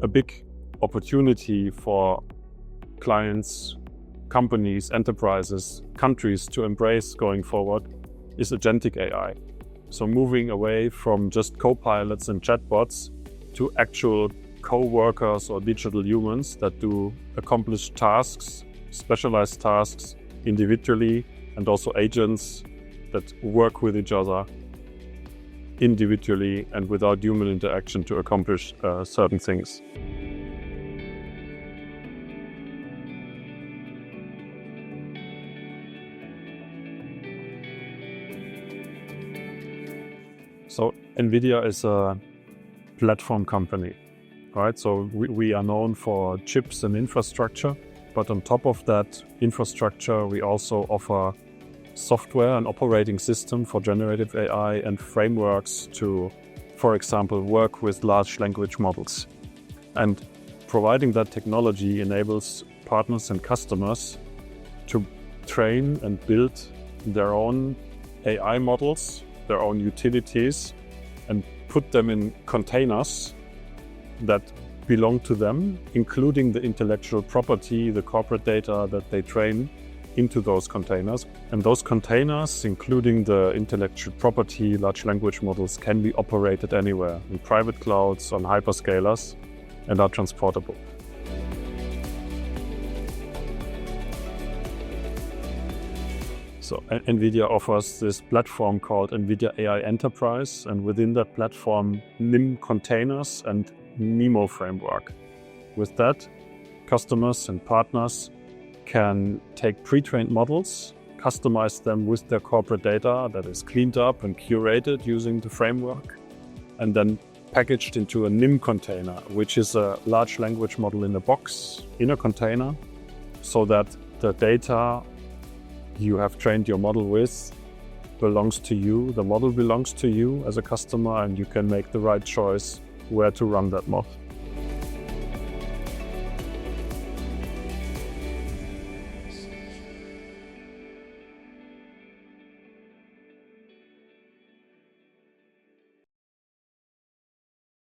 a big opportunity for clients, companies, enterprises, countries to embrace going forward is agentic AI. So moving away from just co-pilots and chatbots to actual co-workers or digital humans that do accomplish tasks, specialized tasks individually, and also agents that work with each other individually and without human interaction to accomplish certain things. So NVIDIA is a platform company, right? So we are known for chips and infrastructure, but on top of that infrastructure, we also offer software and operating system for generative AI and frameworks to, for example, work with large language models. And providing that technology enables partners and customers to train and build their own AI models, their own utilities, and put them in containers that belong to them, including the intellectual property, the corporate data that they train into those containers. And those containers, including the intellectual property, large language models, can be operated anywhere, in private clouds, on hyperscalers, and are transportable. So NVIDIA offers this platform called NVIDIA AI Enterprise, and within that platform, NIM containers and NeMo framework. With that, customers and partners can take pre-trained models, customize them with their corporate data that is cleaned up and curated using the framework, and then packaged into a NIM container, which is a large language model in a box, in a container, so that the data you have trained your model with belongs to you, the model belongs to you as a customer, and you can make the right choice where to run that model.